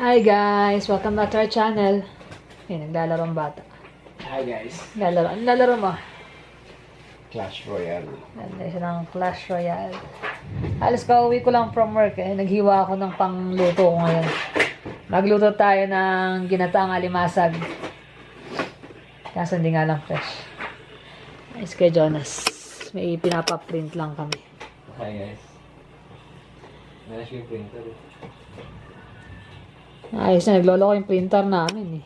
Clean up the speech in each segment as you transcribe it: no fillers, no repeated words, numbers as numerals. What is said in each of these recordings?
Hi guys! Welcome back to our channel. Naglalaro ang bata. Hi guys. Ano lalaro mo? Clash Royale. Nandun siya ng Clash Royale. Alas pauwi ko lang from work Naghiwa ako ng pangluto ko ngayon. Magluto tayo ng ginataang alimasag. Kaso hindi nga lang fresh. Ayos kay Jonas. May pinapaprint lang kami. Hi guys. Nalas yung printer Ayos na, naglolo ko yung printer namin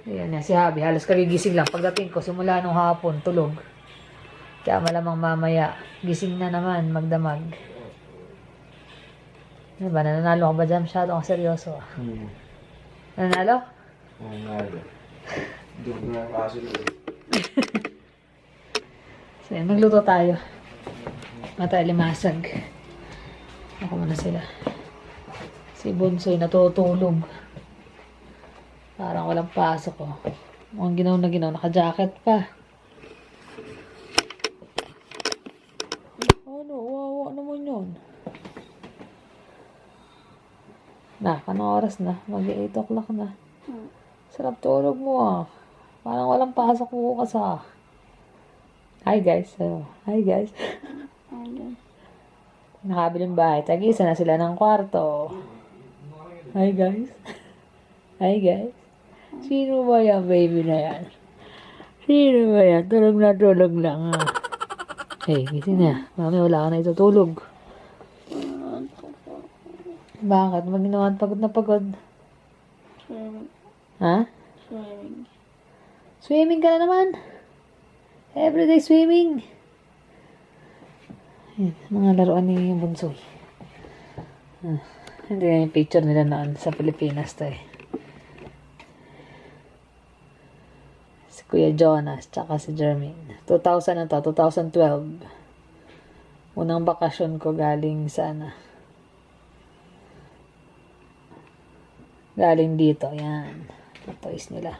Ayan na, si Habi. Halos kagigising lang. Pagdating ko, simula nung hapon, tulog. Kaya malamang mamaya, gising na naman, magdamag. Ano ba, nananalo ka ba dyan? Masyado akong seryoso Nanalo? Nanalo. Dug na kaso doon. So, yan, magluto tayo. Mata limasag. Ako muna sila. Si Bonsoy natutulog. Parang walang pasok Mukhang ginaw na ginaw. Naka-jacket pa. Ano? Wawa naman yun. Anong oras na? Mag-8 o'clock na. Sarap tulog mo Parang walang pasok bukas Hi guys. Hi guys. Nakabiling bahay. Tag-isa na sila ng kwarto. Hi guys. Hi guys. Sino ba yan, baby na yan? Sino ba yan? Tulog lang Hey, gising na. Mami, wala ka na itutulog. Bakit? Maginawan pagod na pagod. Ha? Swimming ka na naman. Everyday swimming. Ayan, mga laruan ni Bonsoy. Hindi na yung picture nila noon sa Pilipinas Si Kuya Jonas, tsaka si Jermaine. 2012. Unang bakasyon ko galing galing dito. Yan. Toys nila.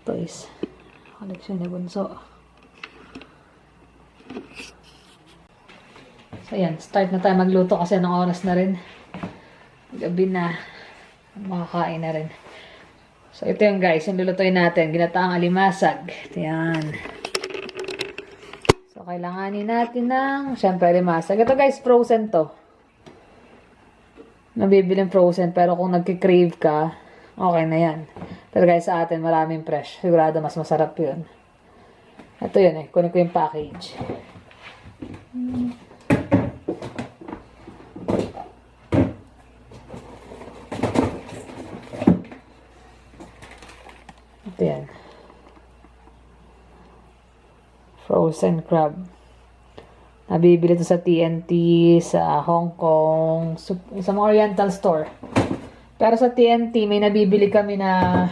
Toys. Koleksyon ni Bonso. So, yan. Start na tayo magluto kasi anong oras na rin. Gabi na. Makakain na rin. So, ito yung guys. Yung lulutuin natin. Ginataang alimasag. Ito yan. So, kailanganin natin ng syempre alimasag. Ito guys, frozen to. Nabibiling frozen. Pero kung nagkikrave ka, okay na yan. Pero guys, sa atin, maraming fresh. Sigurado mas masarap yun. Ito yun Kunin ko yung package. Ito yan. Frozen crab. Nabibili ito sa TNT, sa Hong Kong, sa mga Oriental store. Pero sa TNT, may nabibili kami na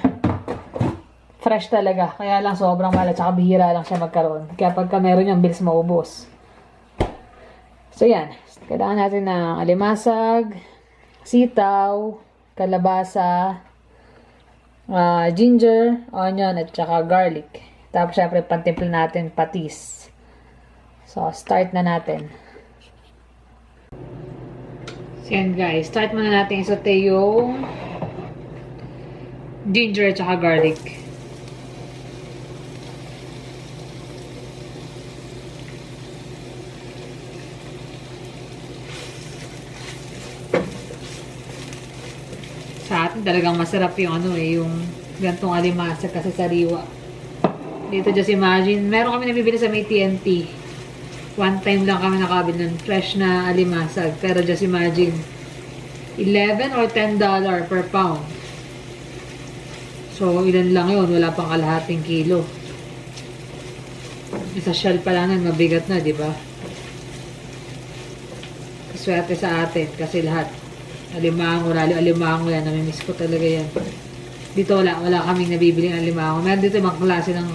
fresh talaga. Kaya lang sobrang mahal. Tsaka bihira lang siya magkaroon. Kaya pagka meron yung bilis maubos. So yan. Kailangan natin ng alimasag, sitaw, kalabasa, ginger, onion, at saka garlic. Tapos syempre pantimpla natin patis. So start na natin. So yan guys. Start muna natin isaute yung ginger at saka garlic. Sa atin talagang masarap yung yung gantong alimasag kasi sariwa. Dito just imagine, meron kami nabibili sa may TNT. One time lang kami nakabili ng fresh na alimasag. Pero just imagine, 11 or $10 per pound. So, ilan lang yun? Wala pang kalahating kilo. Isa shell pa lang yan, mabigat na, di ba? Swerte sa atin kasi lahat. Alimango, lalo alimango yan. Namimiss ko talaga yan. Dito wala kaming nabibiling alimango. Meron dito ibang klase ng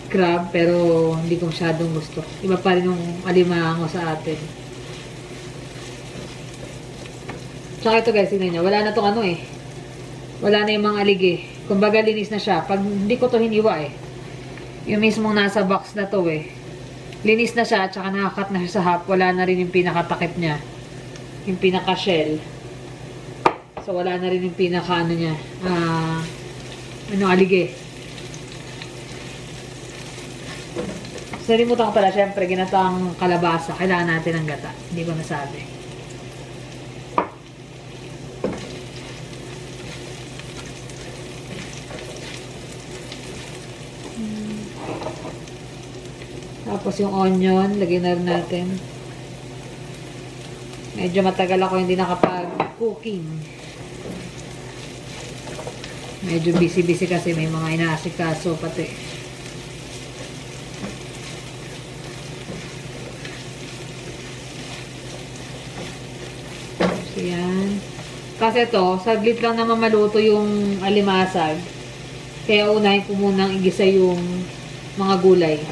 crab, pero hindi ko masyadong gusto. Iba pa rin yung alimango sa atin. Tsaka ito guys, tingnan nyo. Wala na itong wala na yung mga aligi. Kumbaga linis na siya. Pag hindi ko to hiniwa yung mismong nasa box na to linis na siya, tsaka nakakat na siya sa half. Wala na rin yung pinakatakip niya. Yung pinaka-shell. So, wala na rin yung pinaka-ano niya. Alige. So, nalimutan ko pala, syempre, ginatang kalabasa. Kailangan natin ng gata. Hindi ko nasabi. Tapos yung onion, lagyan na rin natin. Medyo matagal ako hindi nakapag-cooking. Medyo busy-busy kasi may mga inaasikaso pati. So, yan. Kasi ito, saglit lang naman maluto yung alimasag. Kaya unahin ko munang igisa yung mga gulay.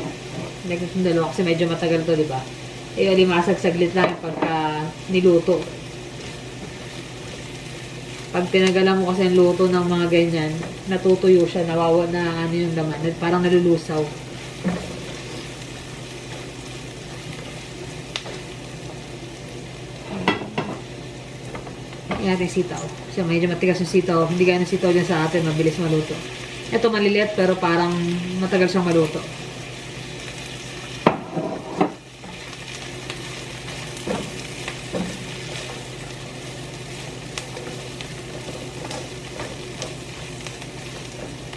Like yung dalawa kasi medyo matagal to, di ba? Eh, alimasag saglit lang pagka niluto. Pag tinagalan mo kasi ang luto ng mga ganyan, natutuyo siya, nawawa na ano yung laman, parang nalulusaw. Yan natin sitaw. Kasi medyo matigas yung sitaw. Hindi gaya ng sitaw dyan sa atin, mabilis maluto. Ito maliliit pero parang matagal siyang maluto.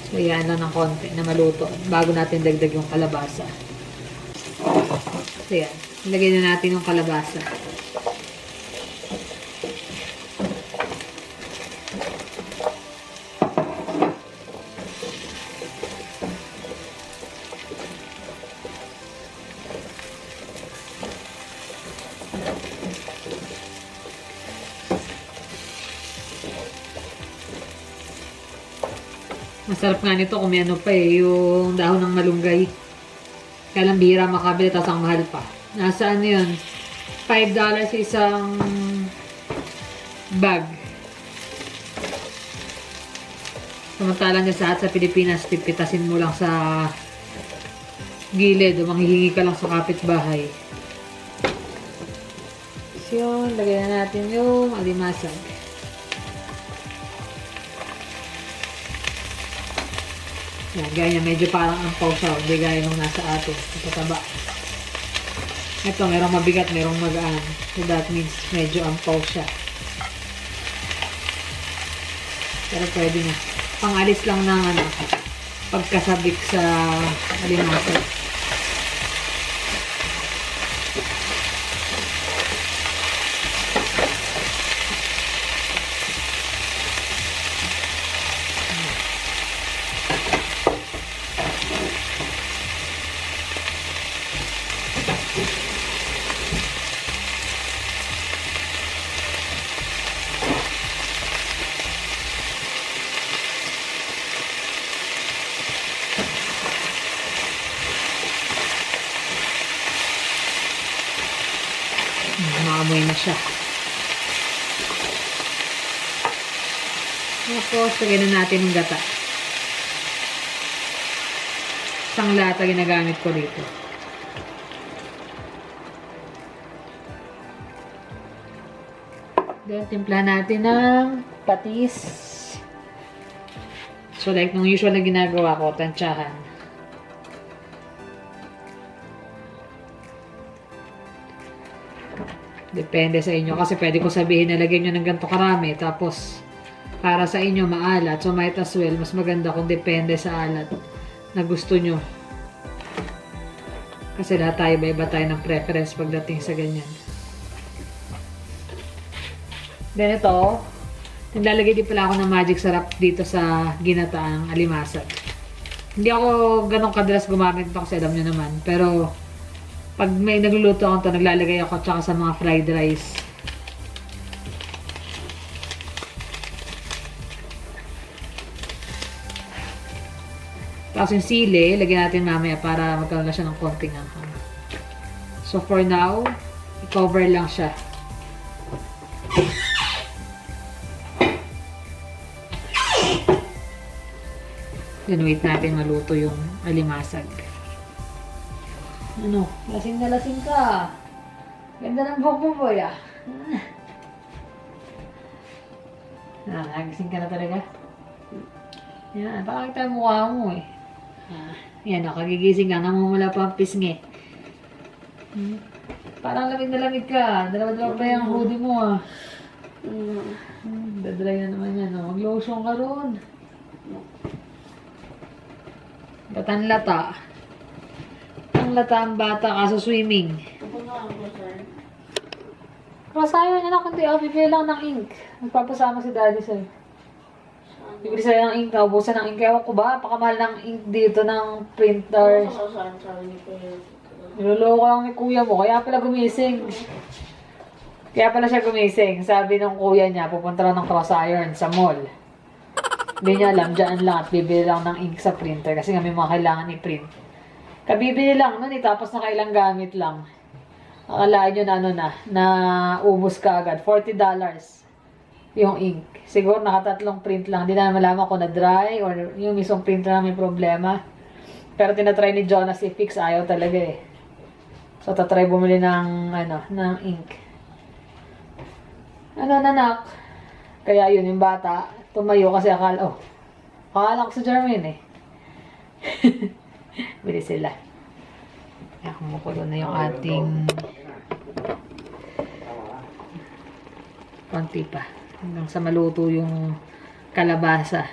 So, yan lang ng konti na maluto bago natin dagdag yung kalabasa. So, yan. Ilagay na natin yung kalabasa. Masarap nga nito kung may ano pa eh, yung dahon ng malunggay. Kaya lang bihira makabili, tapos ang mahal pa. Nasa ano yun? $5 isang bag. Samantalang sa at sa Pilipinas, pipitasin mo lang sa gilid o manghihingi ka lang sa kapitbahay. So yun, lagyan na natin yung alimasag. Yan, gaya niya, medyo parang ampaw siya. Hindi gaya nung nasa atin. Pataba. Ito, merong mabigat, merong magaan. So that means medyo ampaw siya. Pero pwede na. Pangalis lang ng ano, pagkasabik sa alimasag. Maamoy na siya. Tapos, lagyan na natin yung gata. Isang lata ginagamit ko dito. Then, timpla natin ng patis. So, like nung usual na ginagawa ko, tansyahan. Depende sa inyo. Kasi pwede ko sabihin na lagyan nyo ng ganito karami. Tapos, para sa inyo maalat. So, might as well. Mas maganda kung depende sa alat na gusto nyo. Kasi lahat tayo, iba tayo ng preference pagdating sa ganyan. Then ito, naglalagay din pala ako ng magic sarap dito sa ginataang alimasag. Hindi ako ganong kadalas gumamit ito kasi alam nyo naman. Pero, pag may nagluluto ako ito, naglalagay ako tsaka sa mga fried rice. Tapos yung sili, lagyan natin mamaya para magkaroon na siya ng konting anghang. So for now, i-cover lang siya. Then wait natin maluto yung alimasag. Ano? Lasing na lasing ka. Ganda ng buhok mo, boy, ah. Nagising ka na talaga? Yan, parang kita yung mukha mo eh. Yan, kagigising ka, namumula pa ang pisngi. Parang lamig na lamig ka. Dalawa-dalawa pa yung hoodie mo ah. Dadry na naman yan. Mag-lotion ka ron. Latan-lata. Ang lata ang bata kaso swimming. Kasayo niya na kundi bibili lang ng ink. Nagpapasama si daddy sa'yo. Bibili sa'yo ng ink. Naubusan ng ink. Ewan ko ba? Pakamahal ng ink dito ng printer. Niloloko lang ni kuya mo. Kaya pala gumising. Kaya pala siya gumising. Sabi ng kuya niya, pupunta lang ng cross iron sa mall. Hindi niya alam, dyan lang at bibili lang ng ink sa printer kasi nga may mga kailangan i-print. Kabibili lang nun tapos nakailang gamit lang. Akalain nyo na ubos ka agad. $40 yung ink. Siguro nakatatlong print lang. Hindi na malaman kung na-dry or yung mismong printer na may problema. Pero tinatry ni Jonas i-fix, ayaw talaga eh. So tatry bumili ng ink. Nanak? Kaya yun, yung bata, tumayo kasi akala ko si Jermaine eh. Bili sila. Kaya kumukulo na yung ating konti pa. Hanggang sa maluto yung kalabasa.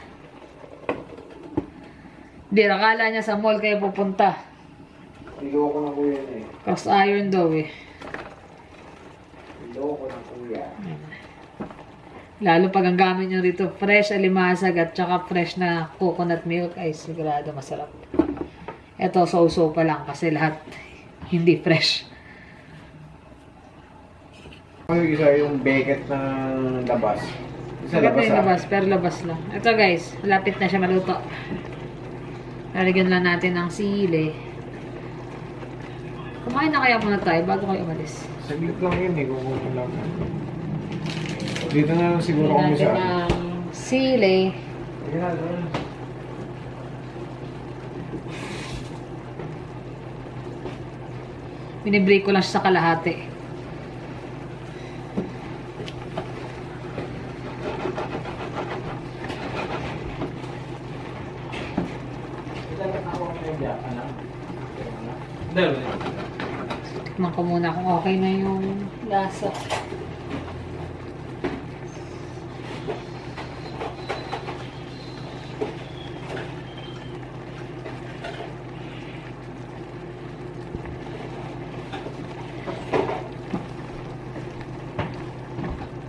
Hindi, akala niya sa mall kayo pupunta. Niloko ko na kuya niya eh. Cross iron daw eh. Niloko ko na kuya. Lalo pag ang gamit nyo rito, fresh alimasag at saka fresh na coconut milk ay sigurado masarap. Ito, so-so pa lang kasi lahat hindi fresh. Isa yung Beckett na labas. Isa Maganda labas yung labas, pero labas lang. Ito guys, malapit na siya maluto. Lalagyan lang natin ng sili. Kumain na kaya muna tayo bago kayo umalis. Saglit lang yun eh, kukunin lang. Dito na lang siguro Lagyan kami sa... natin ng sili. Sige na, doon. Binibreak ko lang siya sa kalahati. Tikman ko muna kung okay na yung lasa.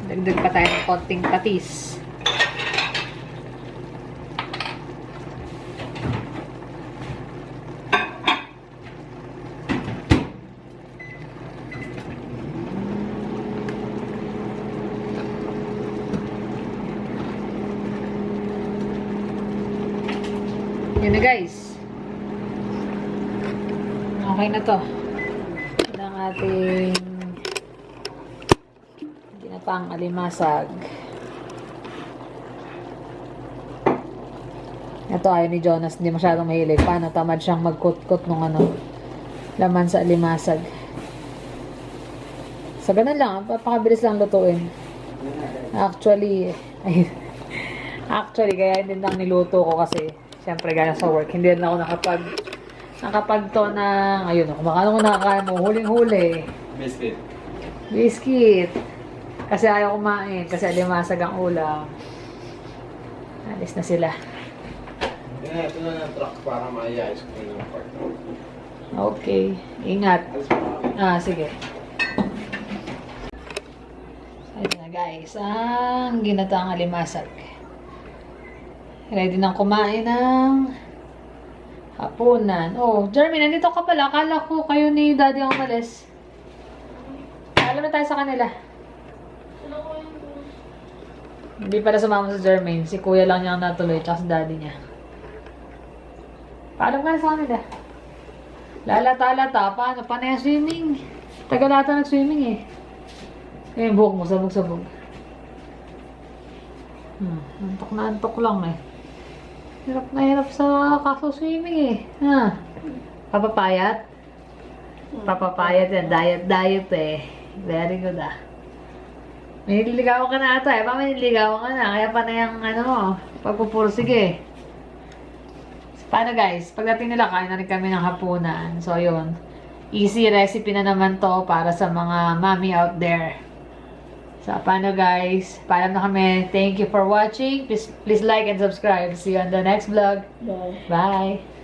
Dagdag pa tayo ng konting patis. Yun na guys. Okay na to. Yun ang ating ginapang alimasag. Ito ayaw ni Jonas, hindi masyadong mahilig. Paano? Tamad siyang magkut-kut nung laman sa alimasag. So ganun lang, papakabilis lang lutuin. Actually, kaya hindi lang niluto ko kasi siyempre gaya sa work, hindi na ako nakapag to na, ayun, kumakain ko nakakain mo, huling-huli. Biscuit. Kasi ayaw kumain, kasi alimasag ang ulam. Alis na sila. Ito na ng truck para maayos ko yung part. Okay, ingat. Sige. Ayun na guys, ang ginataang alimasag. Ready nang kumain ng hapunan. Oh, Jeremy, nandito ka pala. Akala ko kayo ni Daddy ang umalis. Alam na tayo sa kanila. Hindi pala sumama sa Jermaine. Si kuya lang niya ang natuloy, tsaka si Daddy niya. Paalam ka na sa kanila. Lalata-lata. Paano? Paano yung swimming? Tagalata nag-swimming eh. Yung buhok mo, sabog-sabog. Antok na antok lang eh. Hirap na hirap sa kaso swimming eh. Papapayat? Papapayat yan. Diet eh. Very good May nililigawan ka na ata eh. May nililigawan ka na. Kaya pa na yung pagpupursige. So, paano guys? Pagdating nila, kain na rin kami ng hapunan. So, yun. Easy recipe na naman to para sa mga mommy out there. So, paano guys? Paalam na kami. Thank you for watching. Please like and subscribe. See you on the next vlog. Bye. Bye!